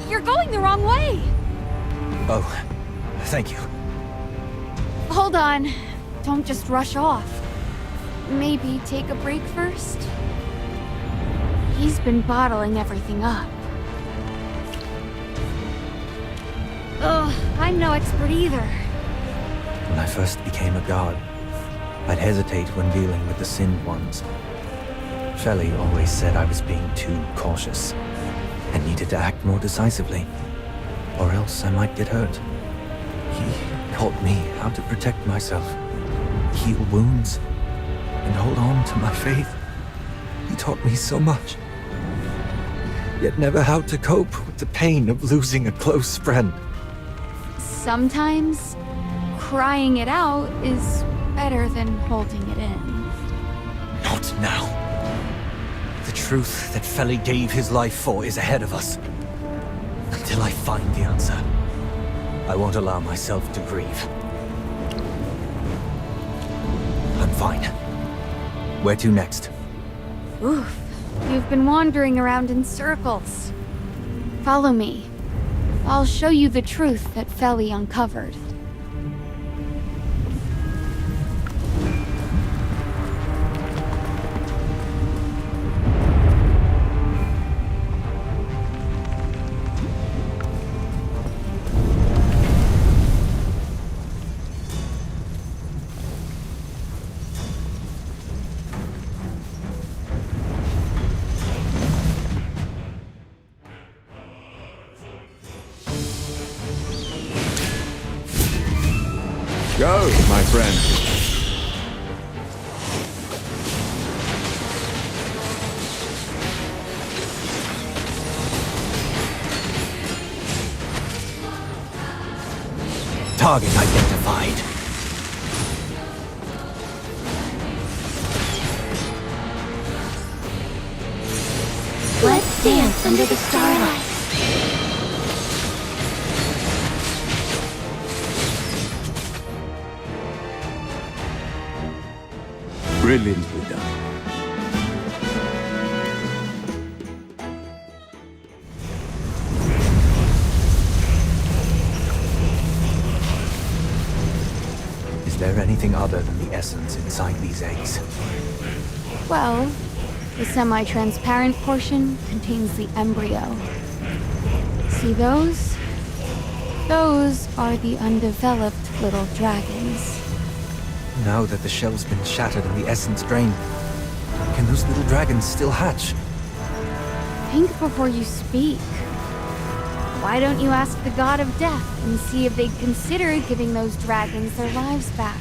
You're going the wrong way! Oh, thank you. Hold on. Don't just rush off. Maybe take a break first? He's been bottling everything up. Ugh, I'm no expert either. When I first became a god, I'd hesitate when dealing with the Sinned Ones. Shelley always said I was being too cautious, and needed to act more decisively, or else I might get hurt. He taught me how to protect myself, heal wounds, and hold on to my faith. He taught me so much, yet never how to cope with the pain of losing a close friend. Sometimes, crying it out is better than holding it in. Not now. The truth that Feli gave his life for is ahead of us. Until I find the answer, I won't allow myself to grieve. I'm fine. Where to next? Oof, you've been wandering around in circles. Follow me. I'll show you the truth that Feli uncovered. Go, my friend. Target identified. Let's dance under the starlight. Brilliantly done. Is there anything other than the essence inside these eggs? Well, the semi-transparent portion contains the embryo. See those? Those are the undeveloped little dragons. Now that the shell's been shattered and the essence drained, can those little dragons still hatch? Think before you speak. Why don't you ask the god of death and see if they'd consider giving those dragons their lives back?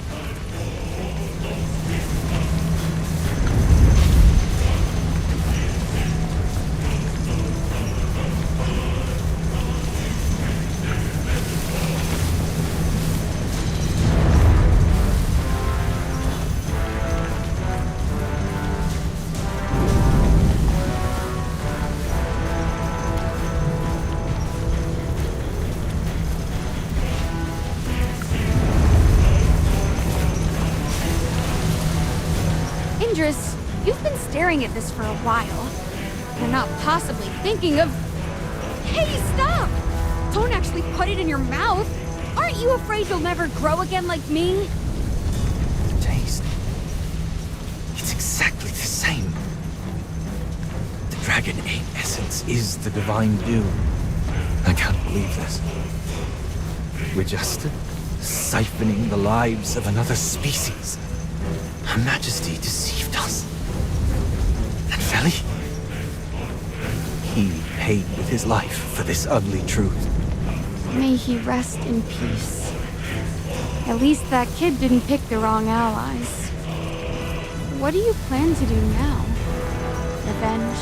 Indris, you've been staring at this for a while. You're not possibly thinking of... Hey, stop! Don't actually put it in your mouth! Aren't you afraid you'll never grow again like me? The taste. It's exactly the same. The dragon egg essence is the divine dew. I can't believe this. We're just siphoning the lives of another species. Her Majesty deceived us. And Feli? He paid with his life for this ugly truth. May he rest in peace. At least that kid didn't pick the wrong allies. What do you plan to do now? Revenge?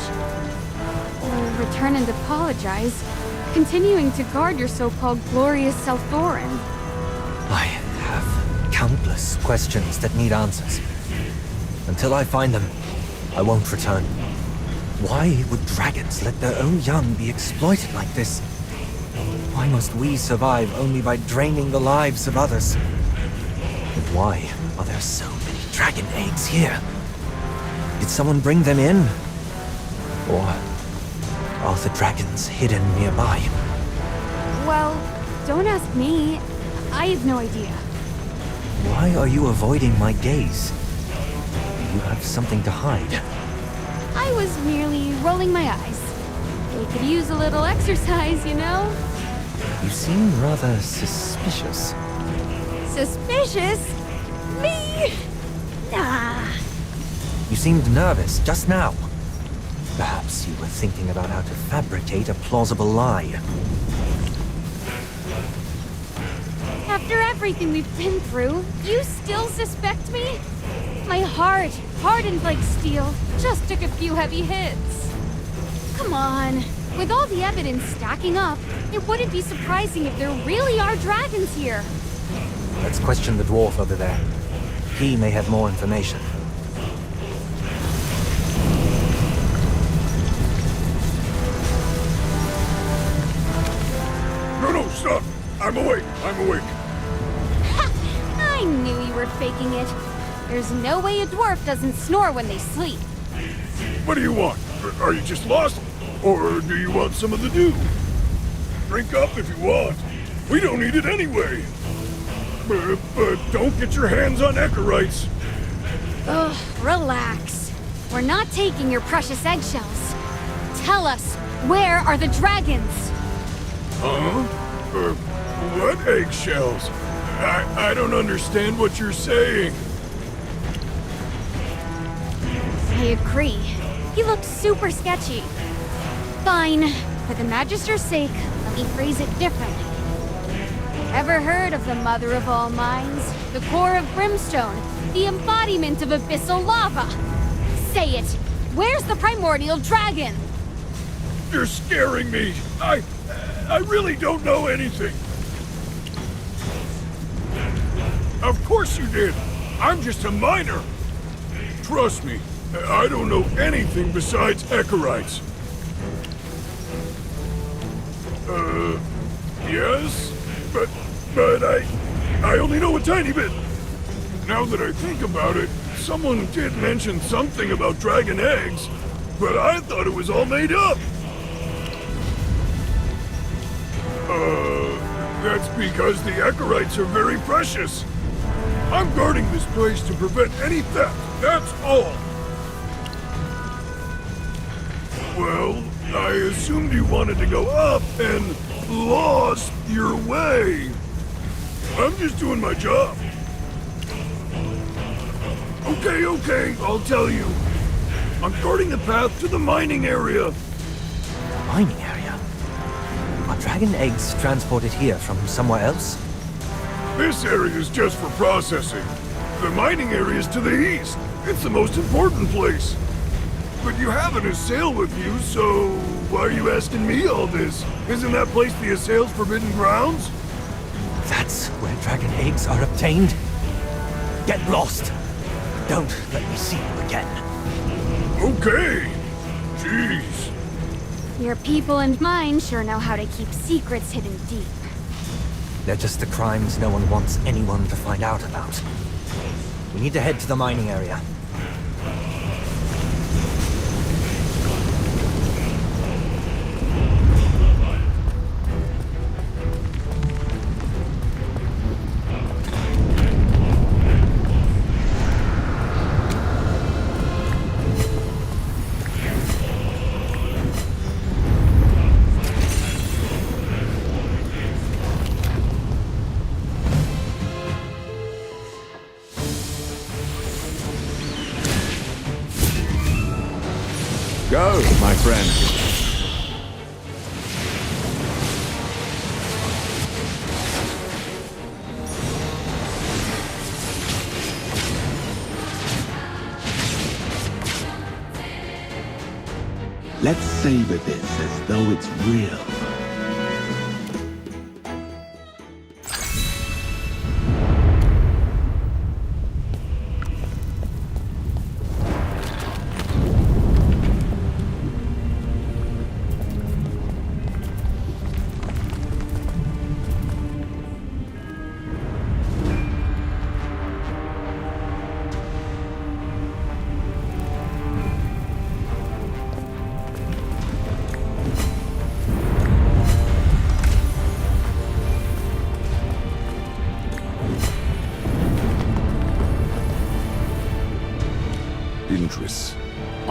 Or return and apologize, continuing to guard your so-called glorious Selthorin? I have countless questions that need answers. Until I find them, I won't return. Why would dragons let their own young be exploited like this? Why must we survive only by draining the lives of others? And why are there so many dragon eggs here? Did someone bring them in? Or are the dragons hidden nearby? Well, don't ask me. I have no idea. Why are you avoiding my gaze? Do you have something to hide? I was merely rolling my eyes. They could use a little exercise, you know? You seem rather suspicious. Suspicious? Me? Nah. You seemed nervous just now. Perhaps you were thinking about how to fabricate a plausible lie. After everything we've been through, you still suspect me? My heart, hardened like steel, just took a few heavy hits. Come on. With all the evidence stacking up, it wouldn't be surprising if there really are dragons here. Let's question the dwarf over there. He may have more information. No, stop! I'm awake! I knew you were faking it. There's no way a dwarf doesn't snore when they sleep. What do you want? Are you just lost? Or do you want some of the dew? Drink up if you want. We don't need it anyway. But don't get your hands on Echerites. Ugh, relax. We're not taking your precious eggshells. Tell us, where are the dragons? Huh? What eggshells? I don't understand what you're saying. I agree. He looks super sketchy. Fine. For the Magister's sake, let me phrase it differently. Ever heard of the Mother of All Minds? The core of brimstone? The embodiment of abyssal lava? Say it! Where's the primordial dragon? You're scaring me. I really don't know anything. Of course you did. I'm just a miner. Trust me, I don't know anything besides Echerites. Yes? But I only know a tiny bit. Now that I think about it, someone did mention something about dragon eggs, but I thought it was all made up. That's because the Echerites are very precious. I'm guarding this place to prevent any theft, that's all. Well, I assumed you wanted to go up and lost your way. I'm just doing my job. Okay, I'll tell you. I'm guarding the path to the mining area. Mining area? Are dragon eggs transported here from somewhere else? This area is just for processing. The mining area is to the east. It's the most important place. But you have an Assail with you, so why are you asking me all this? Isn't that place the Assail's forbidden grounds? That's where dragon eggs are obtained? Get lost! Don't let me see you again. Okay. Jeez. Your people and mine sure know how to keep secrets hidden deep. They're just the crimes no one wants anyone to find out about. We need to head to the mining area. Go, my friend. Let's savor this as though it's real.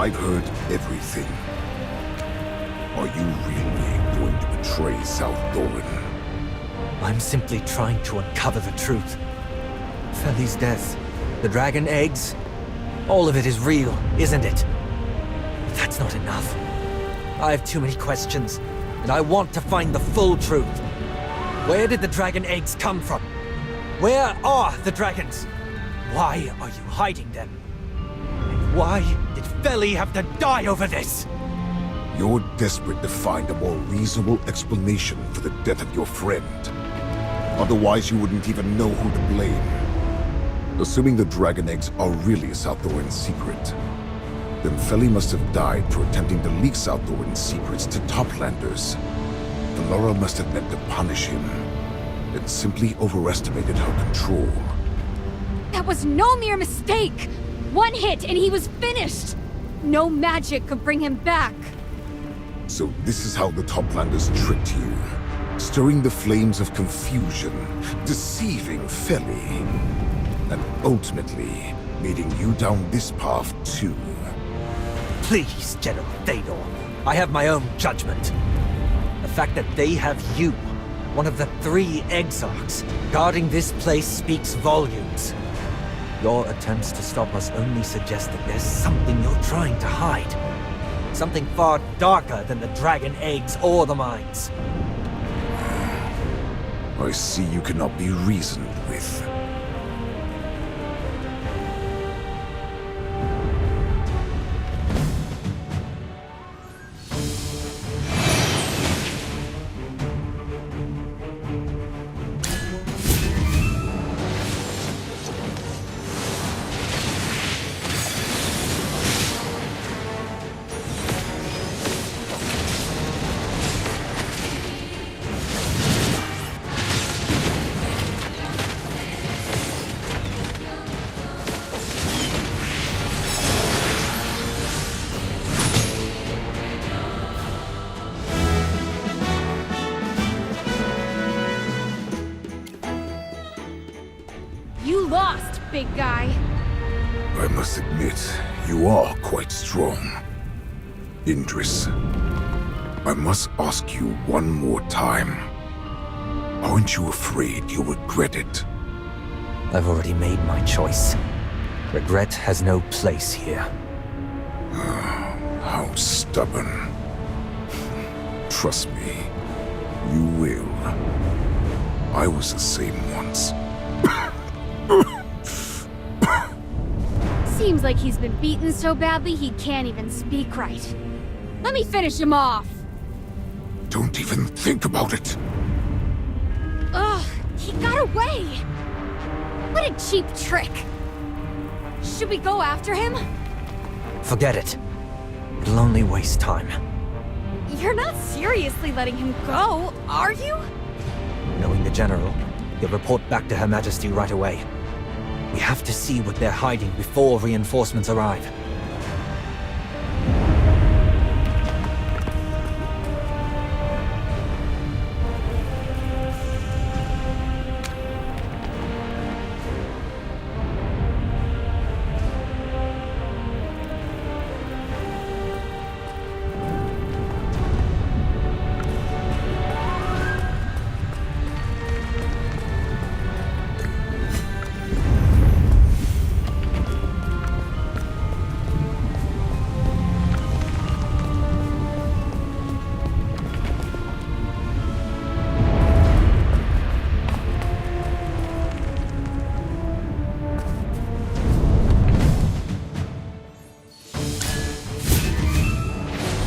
I've heard everything. Are you really going to betray South Doran? I'm simply trying to uncover the truth. Feli's death, the dragon eggs, all of it is real, isn't it? But that's not enough. I have too many questions, and I want to find the full truth. Where did the dragon eggs come from? Where are the dragons? Why are you hiding them? And why did Feli have to die over this? You're desperate to find a more reasonable explanation for the death of your friend. Otherwise, you wouldn't even know who to blame. Assuming the dragon eggs are really South Doran's secret, then Feli must have died for attempting to leak South Doran's secrets to Toplanders. Valora must have meant to punish him, and simply overestimated her control. That was no mere mistake! One hit and he was finished! No magic could bring him back. So this is how the Toplanders tricked you. Stirring the flames of confusion, deceiving Feli, and ultimately leading you down this path too. Please, General Théodore. I have my own judgment. The fact that they have you, one of the 3 Exarchs, guarding this place speaks volumes. Your attempts to stop us only suggest that there's something you're trying to hide. Something far darker than the dragon eggs or the mines. I see you cannot be reasoned with. You lost, big guy. I must admit, you are quite strong. Indris, I must ask you one more time. Aren't you afraid you'll regret it? I've already made my choice. Regret has no place here. How stubborn. Trust me, you will. I was the same once. Seems like he's been beaten so badly he can't even speak right. Let me finish him off! Don't even think about it. Ugh, he got away! What a cheap trick! Should we go after him? Forget it. It'll only waste time. You're not seriously letting him go, are you? Knowing the General, he'll report back to Her Majesty right away. We have to see what they're hiding before reinforcements arrive.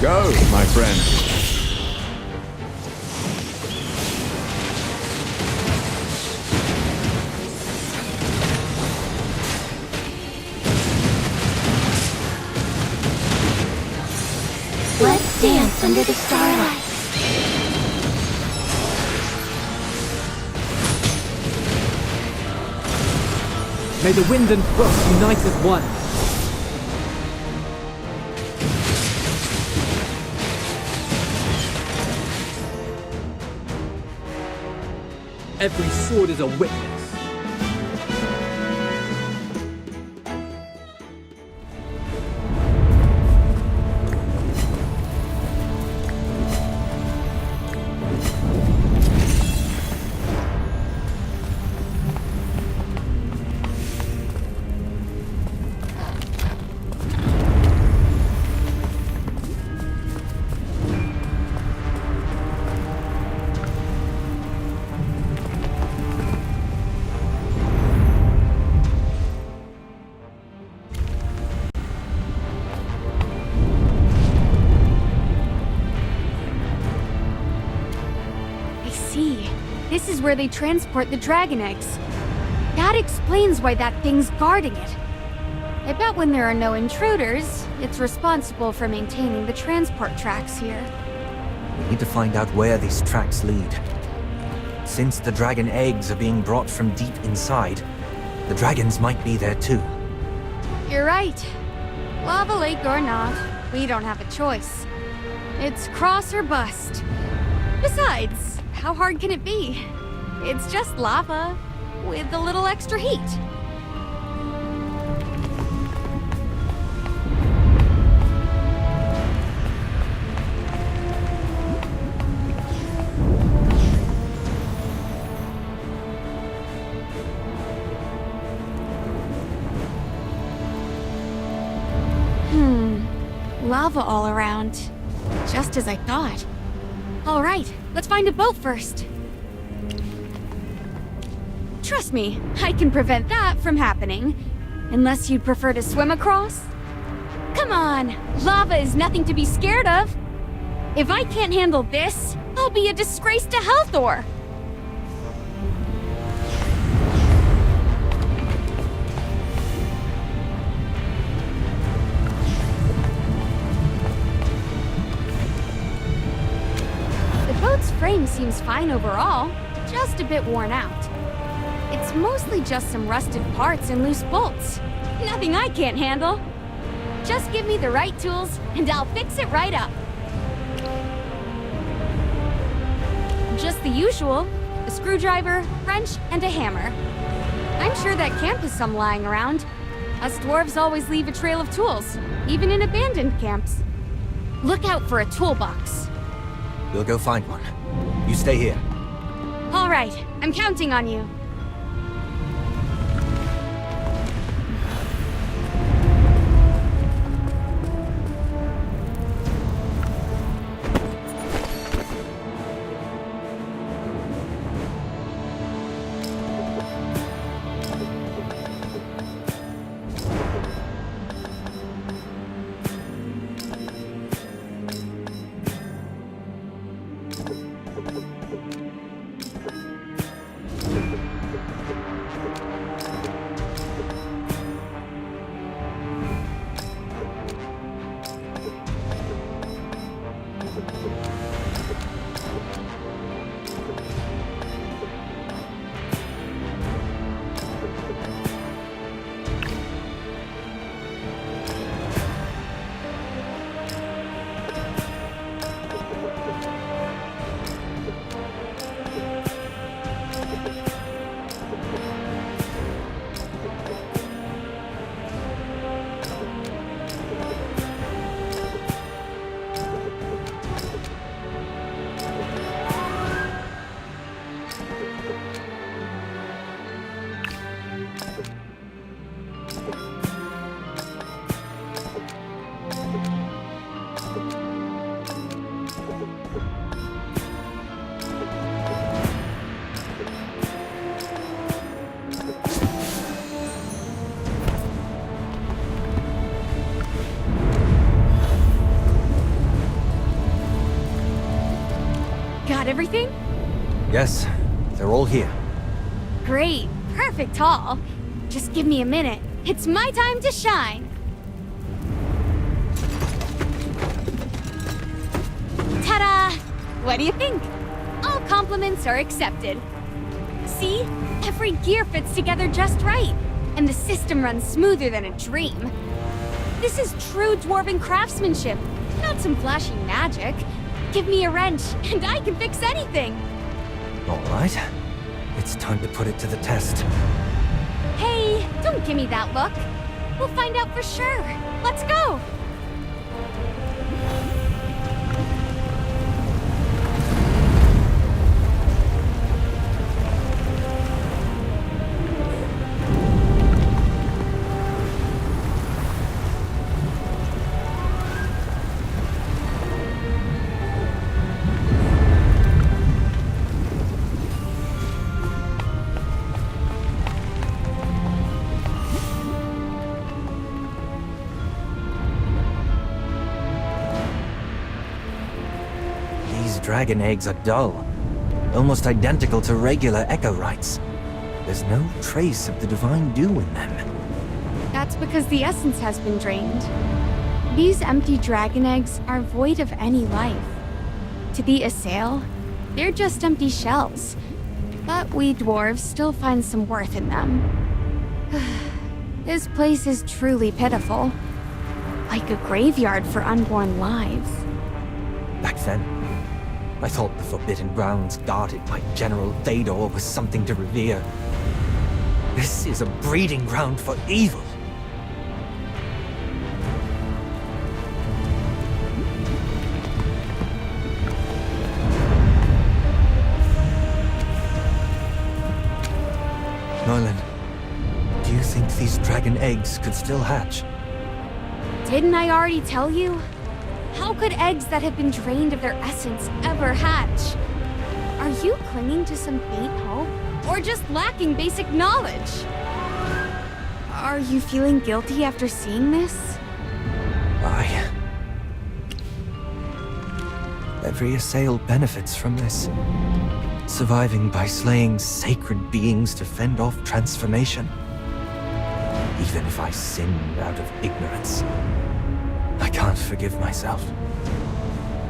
Go, my friend. Let's dance under the starlight. May the wind and frost unite as one. Every sword is a witness. see. This is where they transport the dragon eggs. That explains why that thing's guarding it. I bet when there are no intruders, it's responsible for maintaining the transport tracks here. We need to find out where these tracks lead. Since the dragon eggs are being brought from deep inside, the dragons might be there too. You're right. Lava Lake or not, we don't have a choice. It's cross or bust. Besides, how hard can it be? It's just lava with a little extra heat. Lava all around. Just as I thought. All right, let's find a boat first. Trust me, I can prevent that from happening. Unless you'd prefer to swim across? Come on, lava is nothing to be scared of. If I can't handle this, I'll be a disgrace to Helthor. The boat's frame seems fine overall, just a bit worn out. It's mostly just some rusted parts and loose bolts. Nothing I can't handle. Just give me the right tools, and I'll fix it right up. Just the usual. A screwdriver, wrench, and a hammer. I'm sure that camp has some lying around. Us dwarves always leave a trail of tools, even in abandoned camps. Look out for a toolbox. We'll go find one. You stay here. All right, I'm counting on you. Got everything? Yes, they're all here. Great. Perfect haul. Just give me a minute. It's my time to shine. Ta-da! What do you think? All compliments are accepted. See? Every gear fits together just right, and the system runs smoother than a dream. This is true dwarven craftsmanship, not some flashy magic. Give me a wrench, and I can fix anything. All right. It's time to put it to the test. Hey, don't give me that look. We'll find out for sure. Let's go! Dragon eggs are dull. almost identical to regular Echorites. There's no trace of the divine dew in them. That's because the essence has been drained. These empty dragon eggs are void of any life. To the Assail, they're just empty shells. But we dwarves still find some worth in them. This place is truly pitiful. Like a graveyard for unborn lives. Back then, I thought the Forbidden Grounds guarded by General Théodore was something to revere. This is a breeding ground for evil. Merlin, do you think these dragon eggs could still hatch? Didn't I already tell you? How could eggs that have been drained of their essence ever hatch? Are you clinging to some faint hope? Or just lacking basic knowledge? Are you feeling guilty after seeing this? Every Assail benefits from this. Surviving by slaying sacred beings to fend off transformation. Even if I sinned out of ignorance, I can't forgive myself.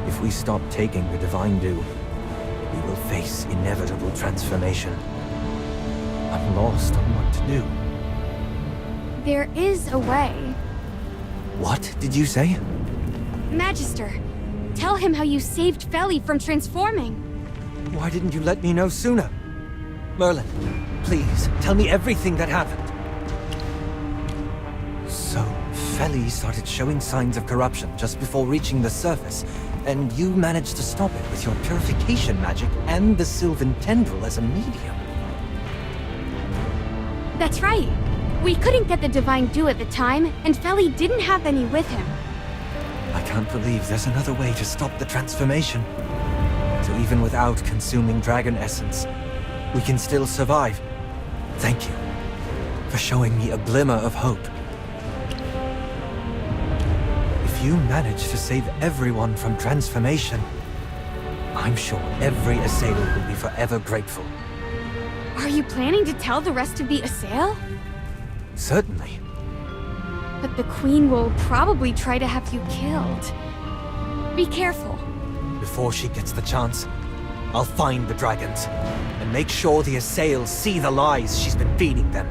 If we stop taking the Divine Dew, we will face inevitable transformation. I'm lost on what to do. There is a way. What did you say? Magister, tell him how you saved Feli from transforming. Why didn't you let me know sooner? Merlin, please, tell me everything that happened. So, Feli started showing signs of corruption just before reaching the surface, and you managed to stop it with your purification magic and the Sylvan Tendril as a medium. That's right. We couldn't get the Divine Dew at the time, and Feli didn't have any with him. I can't believe there's another way to stop the transformation. So even without consuming dragon essence, we can still survive. Thank you for showing me a glimmer of hope. If you manage to save everyone from transformation, I'm sure every Assail will be forever grateful. Are you planning to tell the rest of the Assail? Certainly. But the Queen will probably try to have you killed. Be careful. Before she gets the chance, I'll find the dragons and make sure the Assails see the lies she's been feeding them.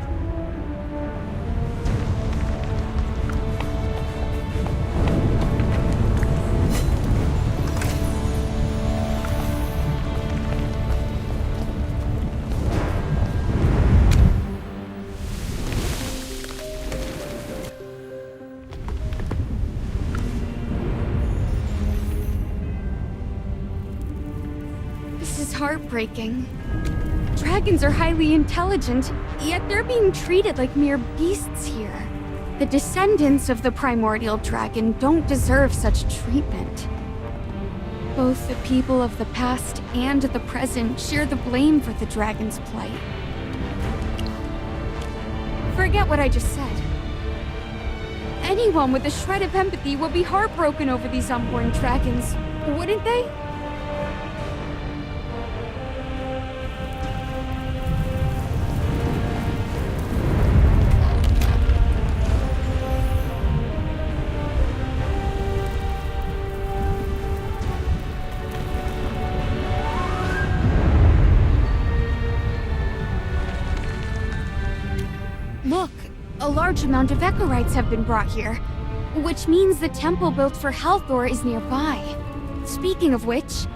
This is heartbreaking. Dragons are highly intelligent, yet they're being treated like mere beasts here. The descendants of the primordial dragon don't deserve such treatment. Both the people of the past and the present share the blame for the dragon's plight. Forget what I just said. Anyone with a shred of empathy will be heartbroken over these unborn dragons, wouldn't they? Look, a large amount of Echorites have been brought here, which means the temple built for Halthor is nearby. Speaking of which,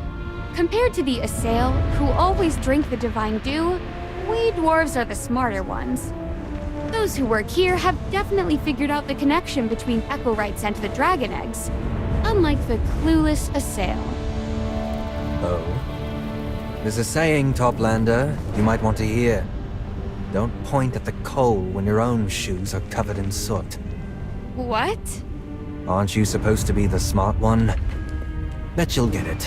compared to the Assail, who always drink the Divine Dew, we dwarves are the smarter ones. Those who work here have definitely figured out the connection between Echorites and the dragon eggs, unlike the clueless Assail. Oh? There's a saying, Toplander, you might want to hear. Don't point at the coal when your own shoes are covered in soot. What? Aren't you supposed to be the smart one? Bet you'll get it.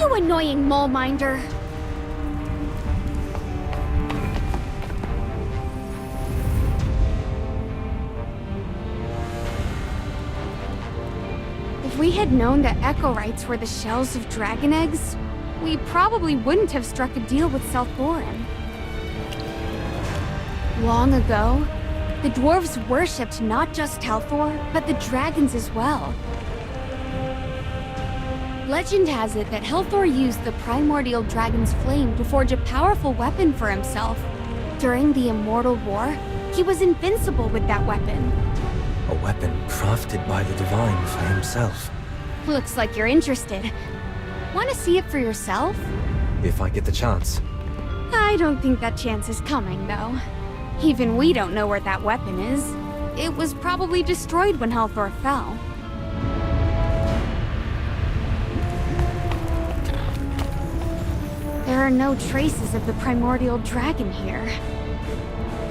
You annoying mole-minder! If we had known that Echorites were the shells of dragon eggs, we probably wouldn't have struck a deal with Selthorin. Long ago, the dwarves worshipped not just Helthor, but the dragons as well. Legend has it that Helthor used the primordial dragon's flame to forge a powerful weapon for himself. During the Immortal War, he was invincible with that weapon. A weapon crafted by the Divine for himself. Looks like you're interested. Want to see it for yourself? If I get the chance. I don't think that chance is coming, though. Even we don't know where that weapon is. It was probably destroyed when Helthor fell. There are no traces of the primordial dragon here.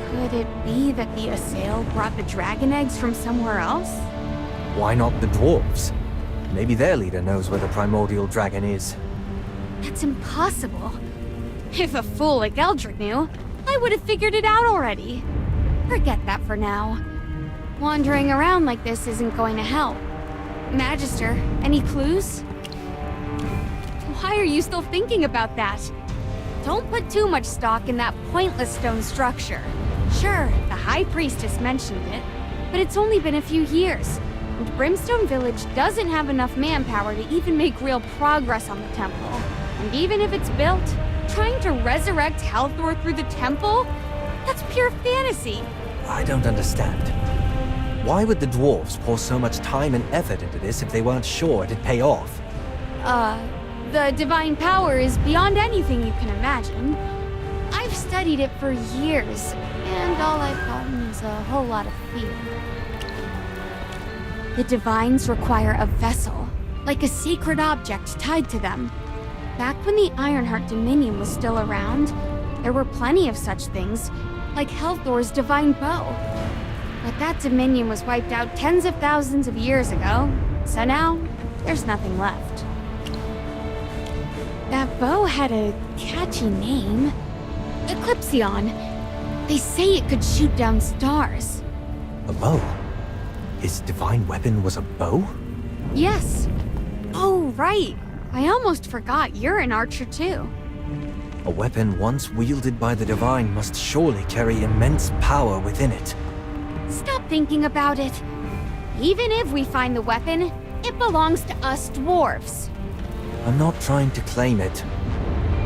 Could it be that the Assail brought the dragon eggs from somewhere else? Why not the dwarves? Maybe their leader knows where the primordial dragon is. That's impossible. If a fool like Eldrick knew, I would have figured it out already. Forget that for now. Wandering around like this isn't going to help. Magister, any clues? Why are you still thinking about that? Don't put too much stock in that pointless stone structure. Sure, the High Priestess mentioned it, but it's only been a few years, and Brimstone Village doesn't have enough manpower to even make real progress on the temple. And even if it's built, trying to resurrect Helthor through the temple? That's pure fantasy. I don't understand. Why would the dwarves pour so much time and effort into this if they weren't sure it'd pay off? The divine power is beyond anything you can imagine. I've studied it for years, and all I've gotten is a whole lot of fear. The divines require a vessel, like a sacred object tied to them. Back when the Ironheart Dominion was still around, there were plenty of such things, like Helthor's divine bow. But that Dominion was wiped out tens of thousands of years ago, so now there's nothing left. That bow had a catchy name. Eclipsion. They say it could shoot down stars. A bow? His divine weapon was a bow? Yes. Oh, right. I almost forgot you're an archer too. A weapon once wielded by the Divine must surely carry immense power within it. Stop thinking about it. Even if we find the weapon, it belongs to us dwarves. I'm not trying to claim it.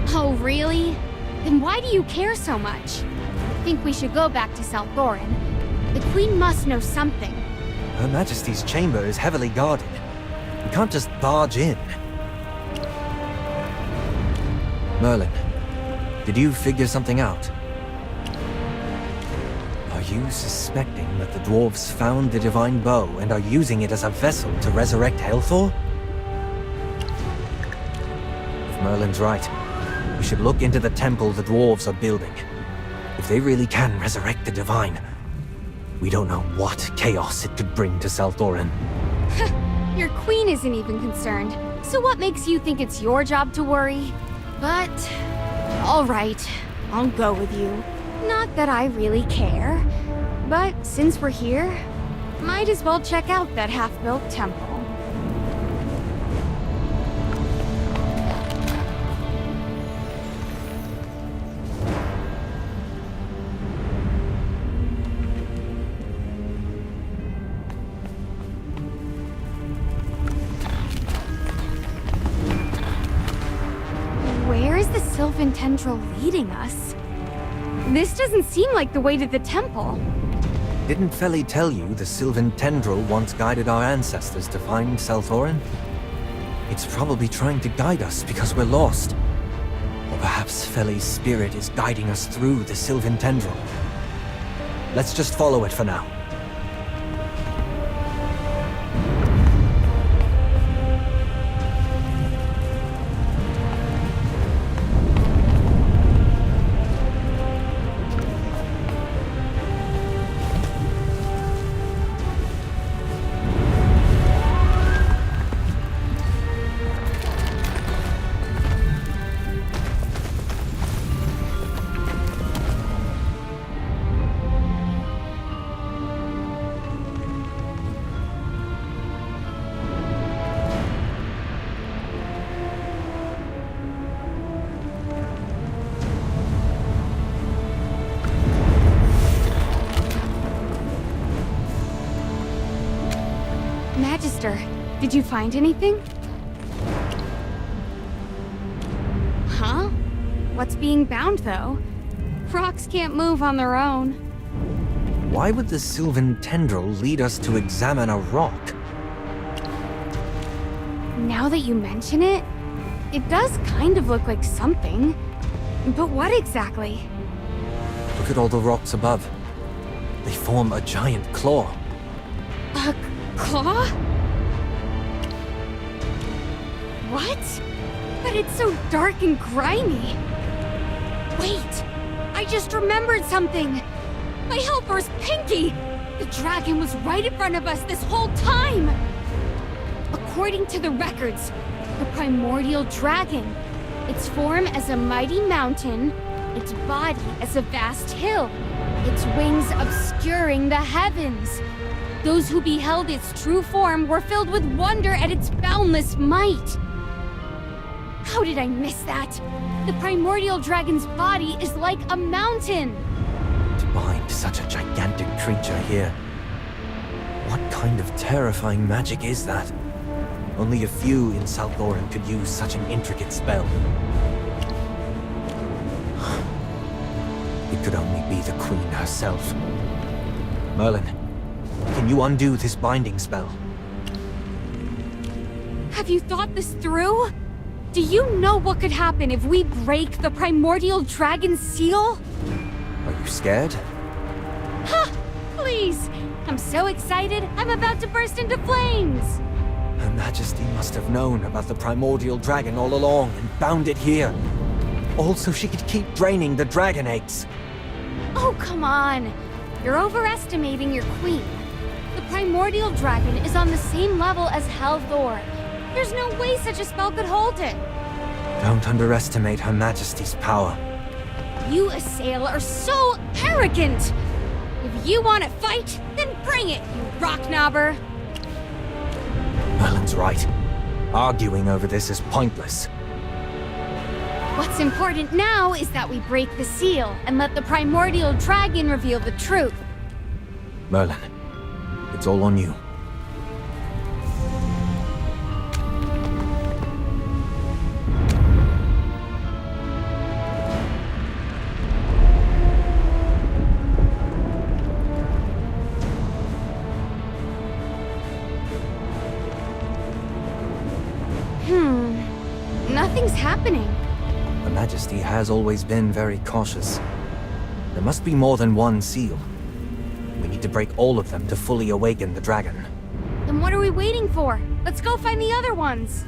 Oh, really? Then why do you care so much? I think we should go back to Selthorin. The Queen must know something. Her Majesty's chamber is heavily guarded. We can't just barge in. Merlin, did you figure something out? Are you suspecting that the dwarves found the divine bow and are using it as a vessel to resurrect Helthor? If Merlin's right, we should look into the temple the dwarves are building. If they really can resurrect the divine, we don't know what chaos it could bring to Selthorin. Your queen isn't even concerned, so what makes you think it's your job to worry? But, alright, I'll go with you. Not that I really care, but since we're here, might as well check out that half-built temple. Where is the Sylvan Tendril leading us? This doesn't seem like the way to the temple. Didn't Feli tell you the Sylvan Tendril once guided our ancestors to find Selthorin? It's probably trying to guide us because we're lost. Or perhaps Feli's spirit is guiding us through the Sylvan Tendril. Let's just follow it for now. Did you find anything? Huh? What's being bound, though? Rocks can't move on their own. Why would the Sylvan tendril lead us to examine a rock? Now that you mention it, it does kind of look like something. But what exactly? Look at all the rocks above. They form a giant claw. A claw? What? But it's so dark and grimy. Wait! I just remembered something! My helper's Pinky! The dragon was right in front of us this whole time! According to the records, the primordial dragon, its form as a mighty mountain, its body as a vast hill, its wings obscuring the heavens. Those who beheld its true form were filled with wonder at its boundless might. How did I miss that? The primordial dragon's body is like a mountain. To bind such a gigantic creature here. What kind of terrifying magic is that? Only a few in Salthoran could use such an intricate spell. It could only be the Queen herself. Merlin, can you undo this binding spell? Have you thought this through? Do you know what could happen if we break the primordial dragon's seal? Are you scared? Ha! Please! I'm so excited, I'm about to burst into flames! Her Majesty must have known about the primordial dragon all along and bound it here. All so she could keep draining the dragon eggs. Oh, come on! You're overestimating your queen. The primordial dragon is on the same level as Helthor. There's no way such a spell could hold it. Don't underestimate Her Majesty's power. You, Assail, are so arrogant! If you want to fight, then bring it, you rock-knobber! Merlin's right. Arguing over this is pointless. What's important now is that we break the seal and let the primordial dragon reveal the truth. Merlin, it's all on you. Nothing's happening. Her Majesty has always been very cautious. There must be more than one seal. We need to break all of them to fully awaken the dragon. Then what are we waiting for? Let's go find the other ones.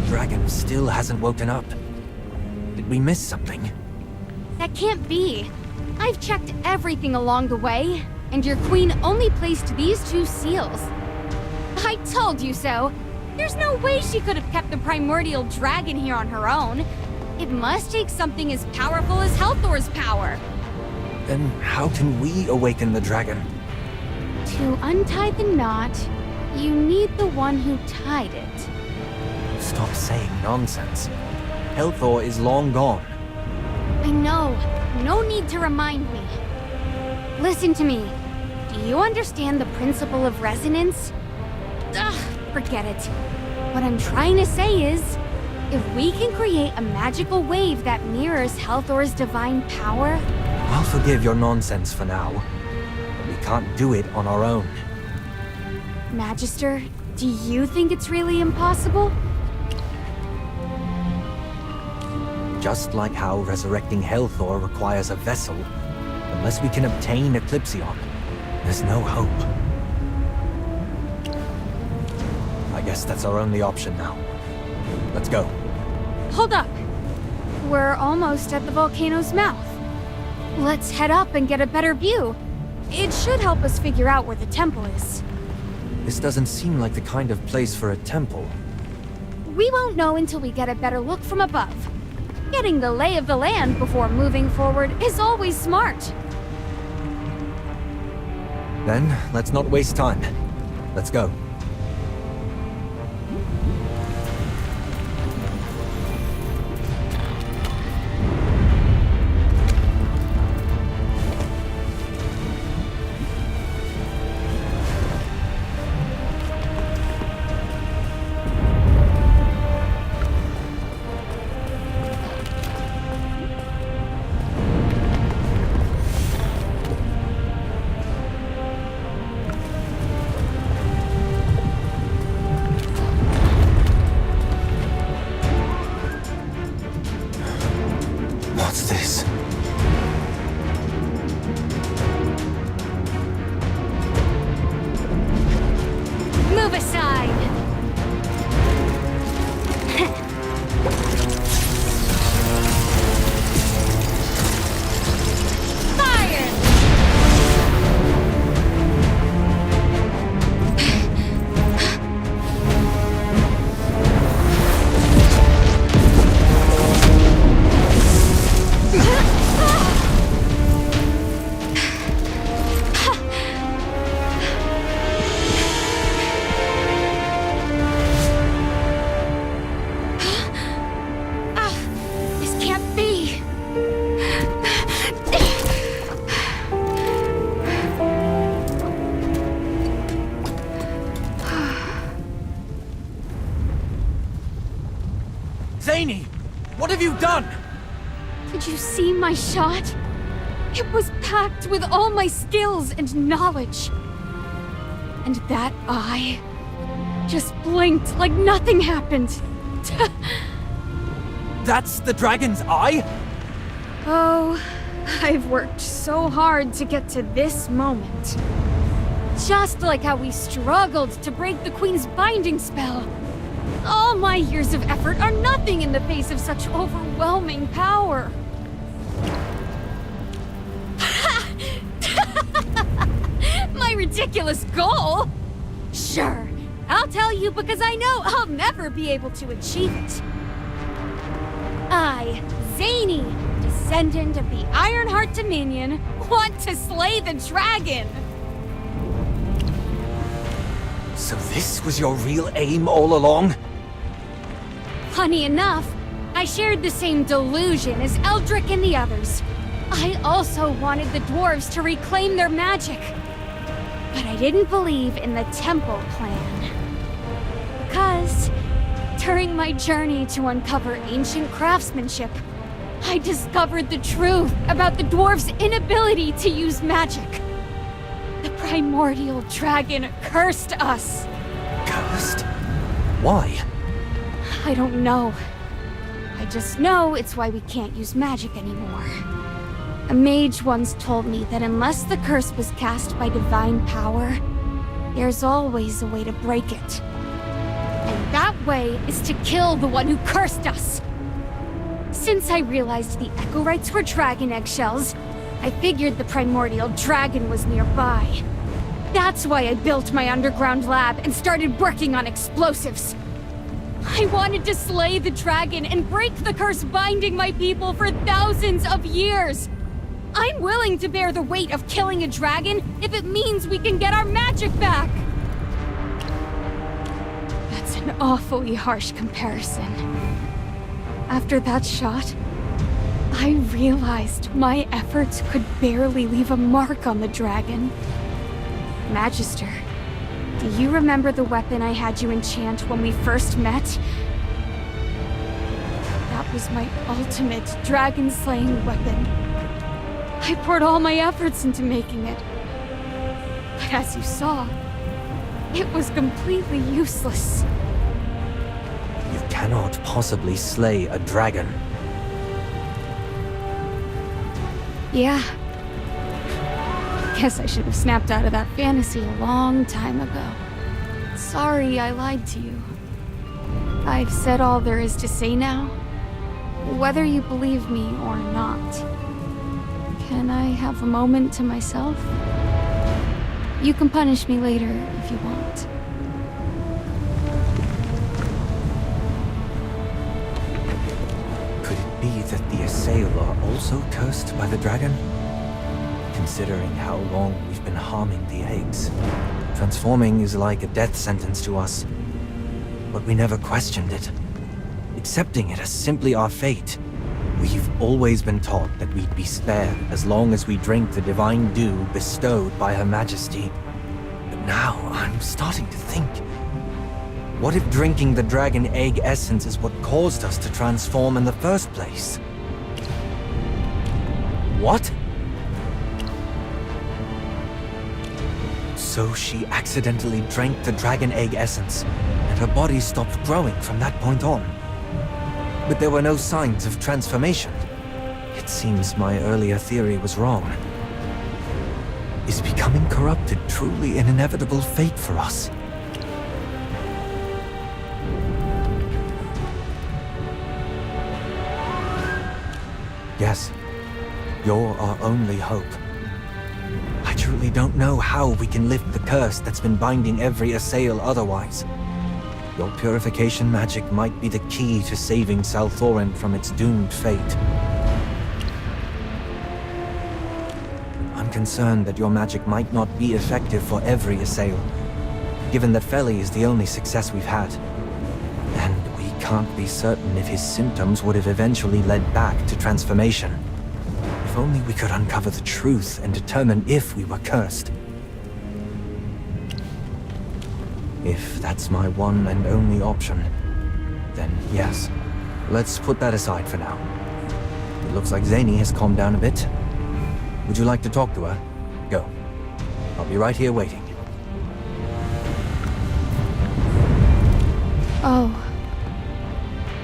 Dragon still hasn't woken up. Did we miss something? That can't be. I've checked everything along the way, and your queen only placed these two seals. I told you so. There's no way she could have kept the primordial dragon here on her own. It must take something as powerful as Helthor's power. Then how can we awaken the dragon? To untie the knot, you need the one who tied it. Stop saying nonsense. Helthor is long gone. I know. No need to remind me. Listen to me. Do you understand the principle of resonance? Ugh, forget it. What I'm trying to say is, if we can create a magical wave that mirrors Helthor's divine power... I'll forgive your nonsense for now, but we can't do it on our own. Magister, do you think it's really impossible? Just like how resurrecting Helthor requires a vessel, unless we can obtain Eclipsion, there's no hope. I guess that's our only option now. Let's go. Hold up! We're almost at the volcano's mouth. Let's head up and get a better view. It should help us figure out where the temple is. This doesn't seem like the kind of place for a temple. We won't know until we get a better look from above. Getting the lay of the land before moving forward is always smart. Then, let's not waste time. Let's go. What's this? Move aside! Fire! This can't be. Zany! What have you done? Did you see my shot? It was packed with all my skills and knowledge. And that eye just blinked like nothing happened. That's the dragon's eye? Oh, I've worked so hard to get to this moment. Just like how we struggled to break the Queen's binding spell. All my years of effort are nothing in the face of such overwhelming power. My ridiculous goal? Sure, I'll tell you because I know I'll never be able to achieve it. I, Zany, descendant of the Ironheart Dominion, want to slay the dragon! So this was your real aim all along? Funny enough, I shared the same delusion as Eldrick and the others. I also wanted the dwarves to reclaim their magic. But I didn't believe in the temple plan. Because during my journey to uncover ancient craftsmanship, I discovered the truth about the dwarves' inability to use magic. The primordial dragon cursed us. Cursed? Why? I don't know. I just know it's why we can't use magic anymore. A mage once told me that unless the curse was cast by divine power, there's always a way to break it. And that way is to kill the one who cursed us. Since I realized the Echorites were dragon eggshells, I figured the primordial dragon was nearby. That's why I built my underground lab and started working on explosives. I wanted to slay the dragon and break the curse binding my people for thousands of years. I'm willing to bear the weight of killing a dragon if it means we can get our magic back. That's an awfully harsh comparison. After that shot, I realized my efforts could barely leave a mark on the dragon. Magister, do you remember the weapon I had you enchant when we first met? That was my ultimate dragon-slaying weapon. I poured all my efforts into making it. But as you saw, it was completely useless. You cannot possibly slay a dragon. Yeah. Guess I should have snapped out of that fantasy a long time ago. Sorry I lied to you. I've said all there is to say now, whether you believe me or not. Can I have a moment to myself? You can punish me later if you want. Could it be that the Assail are also cursed by the dragon? Considering how long we've been harming the eggs, transforming is like a death sentence to us. But we never questioned it, accepting it as simply our fate. We've always been taught that we'd be spared as long as we drink the divine dew bestowed by Her Majesty. But now I'm starting to think, what if drinking the dragon egg essence is what caused us to transform in the first place? What? So she accidentally drank the dragon egg essence, and her body stopped growing from that point on. But there were no signs of transformation. It seems my earlier theory was wrong. Is becoming corrupted truly an inevitable fate for us? Yes, you're our only hope. I truly don't know how we can lift the curse that's been binding every Assail otherwise. Your purification magic might be the key to saving Salthorin from its doomed fate. I'm concerned that your magic might not be effective for every Assail, given that Feli is the only success we've had. And we can't be certain if his symptoms would have eventually led back to transformation. If only we could uncover the truth and determine if we were cursed. If that's my one and only option, then yes. Let's put that aside for now. It looks like Zany has calmed down a bit. Would you like to talk to her? Go. I'll be right here waiting. Oh.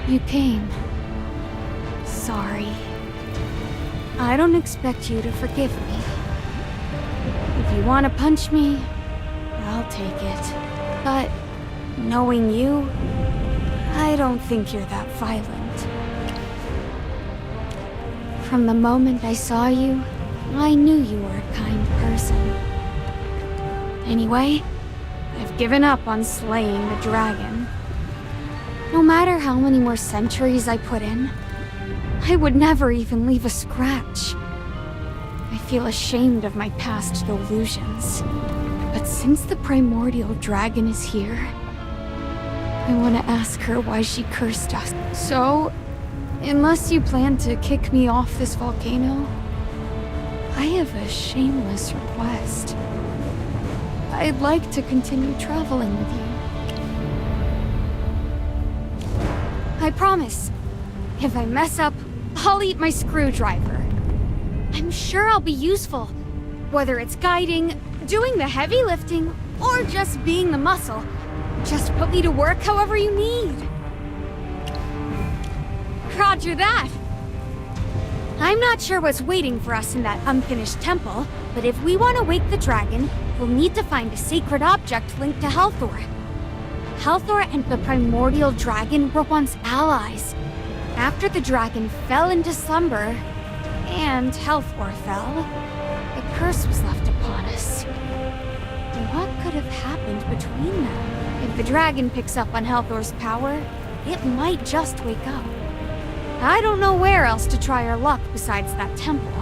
You came. Sorry. I don't expect you to forgive me. If you want to punch me, I'll take it. But, knowing you, I don't think you're that violent. From the moment I saw you, I knew you were a kind person. Anyway, I've given up on slaying the dragon. No matter how many more centuries I put in, I would never even leave a scratch. I feel ashamed of my past delusions. But since the primordial dragon is here, I want to ask her why she cursed us. So, unless you plan to kick me off this volcano, I have a shameless request. I'd like to continue traveling with you. I promise. If I mess up, I'll eat my screwdriver. I'm sure I'll be useful, whether it's guiding, doing the heavy lifting, or just being the muscle. Just put me to work however you need. Roger that. I'm not sure what's waiting for us in that unfinished temple, but if we want to wake the dragon, we'll need to find a sacred object linked to Helthor. Helthor and the primordial dragon were once allies. After the dragon fell into slumber, and Helthor fell, a curse was left upon us. What could have happened between them? If the dragon picks up on Helthor's power, it might just wake up. I don't know where else to try our luck besides that temple.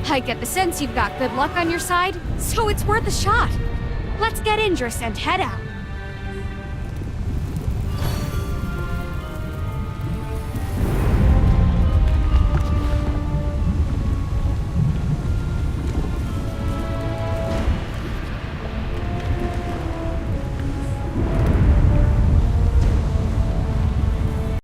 I get the sense you've got good luck on your side, so it's worth a shot. Let's get Indris and head out.